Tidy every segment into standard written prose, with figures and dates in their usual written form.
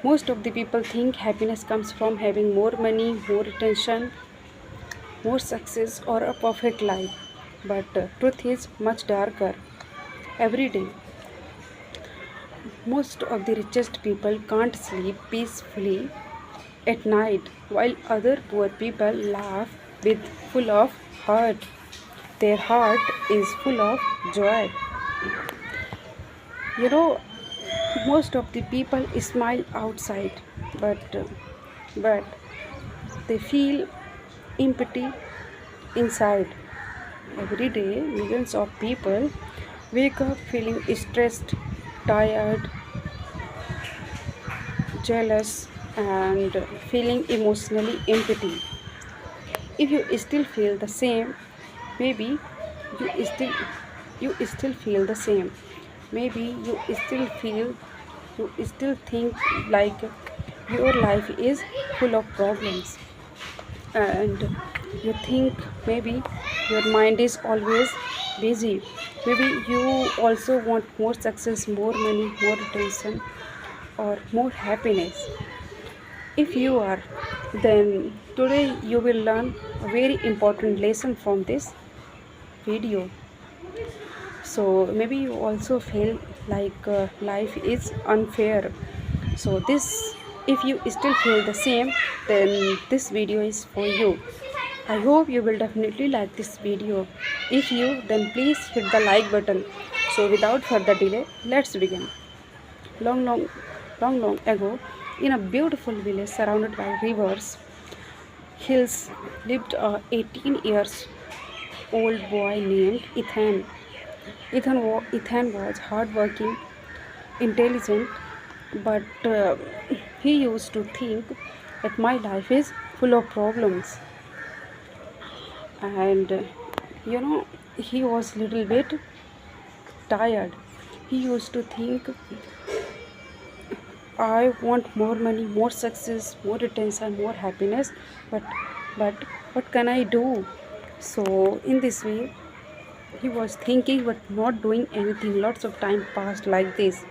Most of the people think happiness comes from having more money, more attention, more success, or a perfect life. But truth is much darker. Every day, most of the richest people can't sleep peacefully at night, while other poor people laugh with full of heart. Their heart is full of joy. You know, most of the people smile outside, but they feel empty inside. Every day, millions of people wake up feeling stressed, tired, jealous, and feeling emotionally empty. If you still feel the same, maybe you still you still feel the same. Maybe you still think like your life is full of problems, and you think maybe your mind is always busy. Maybe you also want more success, more money, more attention, or more happiness. If you are, then today you will learn a very important lesson from this video. So maybe you also feel like life is unfair. So this, if you still feel the same, then this video is for you. I hope you will definitely like this video. If you, then please hit the like button. So without further delay, let's begin. Long, long, long ago, in a beautiful village surrounded by rivers, hills, lived a 18 years old boy named Ethan. Ethan was hardworking, intelligent, but he used to think that my life is full of problems, and he was little bit tired. He used to think, I want more money, more success, more attention, more happiness, but but what can I do? So in this way, he was thinking but not doing anything. Lots of time passed like this.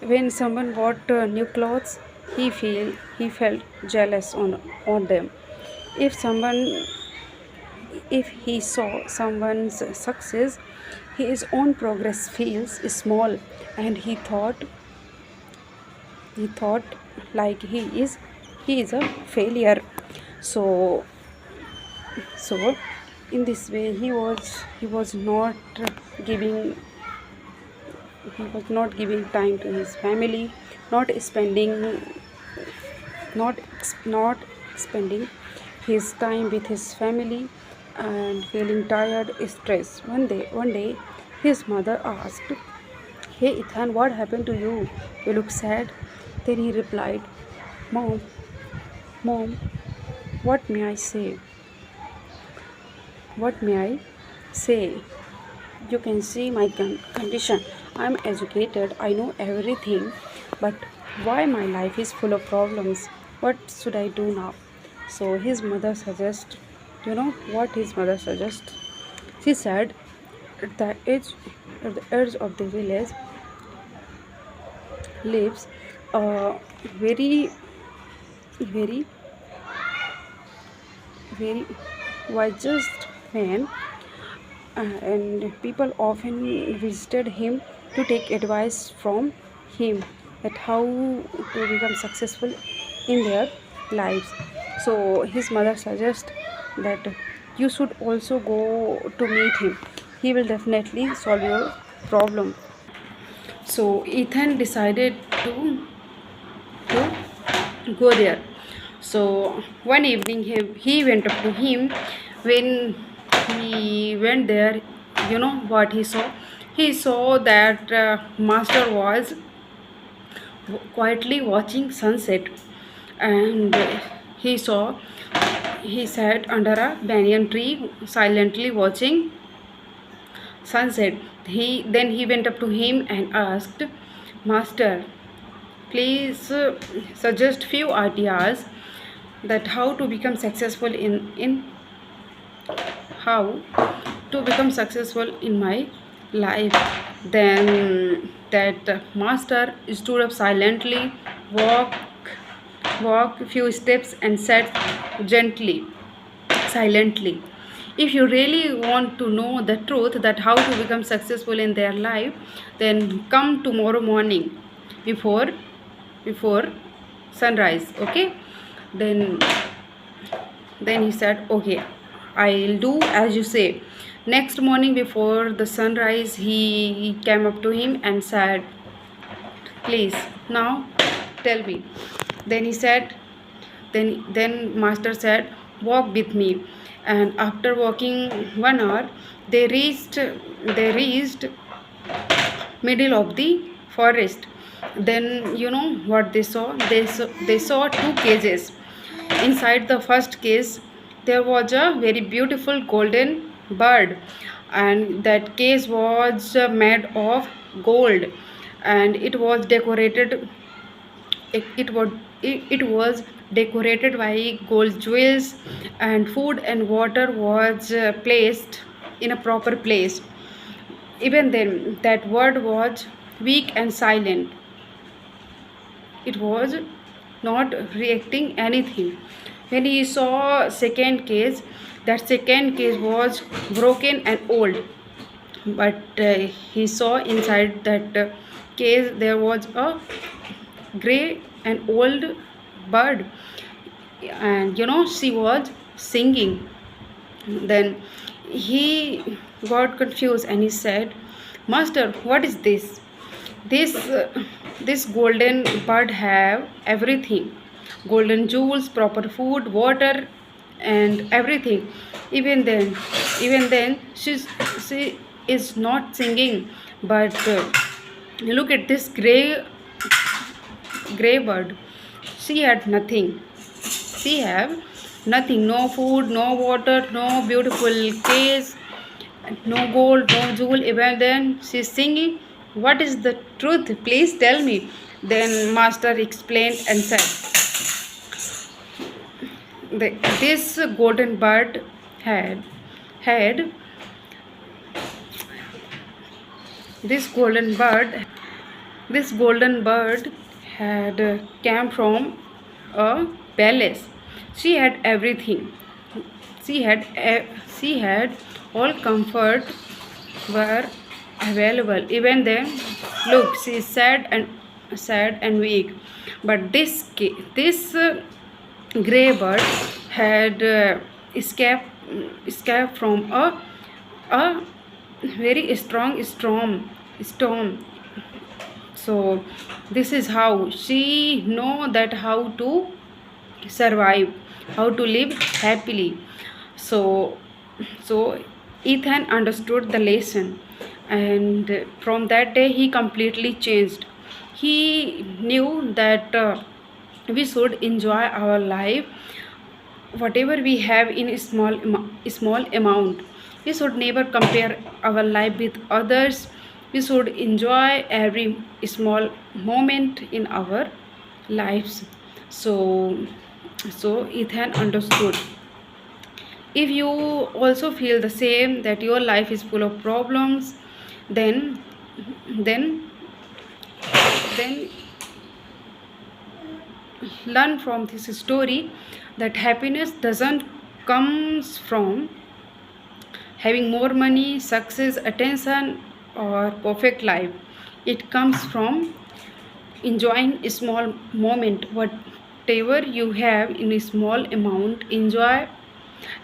When someone bought new clothes, he felt jealous on them. If someone if he saw someone's success, his own progress feels small, and he thought like he is a failure. So so in this way giving he was not giving time to his family, not spending not spending his time with his family, and feeling tired, stressed. One day his mother asked, "Hey Ethan, what happened to you? You look sad." Then he replied, Mom, what may I say? What may I say? You can see my condition. I'm educated, I know everything, but why my life is full of problems? What should I do now? So his mother suggests, what his mother suggests? She said, at the edge, at the edge of the village lives a very, very, very wisest man, and people often visited him to take advice from him that how to become successful in their lives. So his mother suggests that you should also go to meet him. He will definitely solve your problem. So Ethan decided to go there. So one evening he went up to him. When he went there, you know what he saw? He saw that master was quietly watching sunset, and he sat under a banyan tree silently watching sunset. He went up to him and asked, Master, please suggest few ideas that how to become successful in how to become successful in my life. Then that master stood up silently, walked walked a few steps and said gently, silently, if you really want to know the truth that how to become successful in their life, then come tomorrow morning before before sunrise. Okay. Then then he said, okay, I'll do as you say. Next morning before the sunrise, he came up to him and said, please, now tell me. Then he said, then master said, walk with me. And after walking 1 hour, they reached middle of the forest. Then you know what they saw? They saw two cages. Inside the first cage there was a very beautiful golden bird, and that cage was made of gold, and it was decorated. It was decorated by gold jewels, and food and water was placed in a proper place. Even then that bird was weak and silent. It was not reacting anything. When he saw second case, that second case was broken and old, but he saw inside that case there was a gray and old bird, and she was singing. Then he got confused and he said, master, what is this? This golden bird have everything: golden jewels, proper food, water, and everything. Even then she is not singing. But look at this gray bird. She had nothing. She have nothing: no food, no water, no beautiful case, no gold, no jewel. Even then she's singing. What is the truth? Please tell me. Then master explained and said, this golden bird had this golden bird had came from a palace. She had everything. She had all comfort were available. Even then, look, she is sad and weak. But this grey bird had escaped from a very strong storm. So this is how she know that how to survive, how to live happily. So so Ethan understood the lesson, and from that day he completely changed. He knew that we should enjoy our life, whatever we have, in a small amount. We should never compare our life with others. We should enjoy every small moment in our lives. So so Ethan understood. If you also feel the same, that your life is full of problems, then then then learn from this story that happiness doesn't comes from having more money, success, attention, or perfect life. It comes from enjoying a small moment. Whatever you have in a small amount, enjoy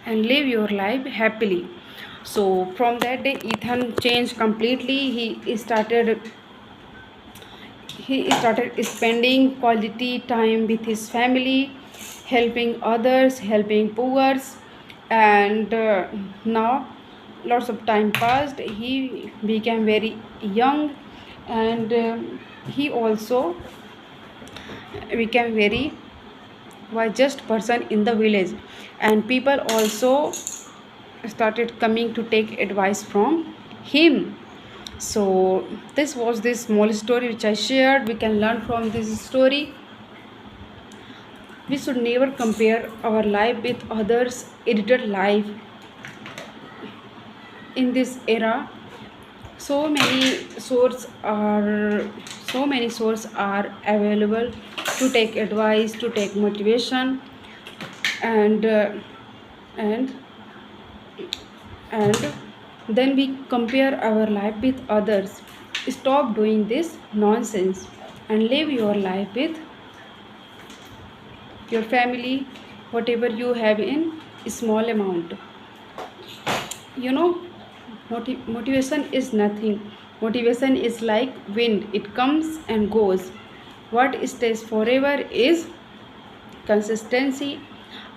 and live your life happily. So from that day Ethan changed completely. He started spending quality time with his family, helping others, helping poor. And now lots of time passed. He became very young, and he also became very wisest person in the village, and people also started coming to take advice from him. So this was this small story which I shared. We can learn from this story. We should never compare our life with others' edited life. In this era, so many sources are available to take advice, to take motivation, and and and then we compare our life with others. Stop doing this nonsense and live your life with your family, whatever you have in small amount. You know, motivation is nothing. Motivation is like wind, it comes and goes. What stays forever is consistency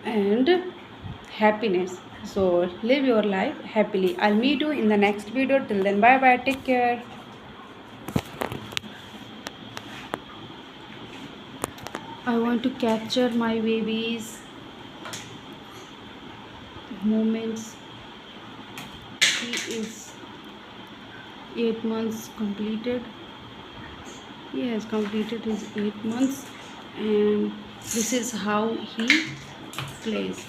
and happiness. So live your life happily. I'll meet you in the next video. Till then, bye bye, take care. I want to capture my baby's moments. He is 8 months completed. He has completed his 8 months, and this is how he plays.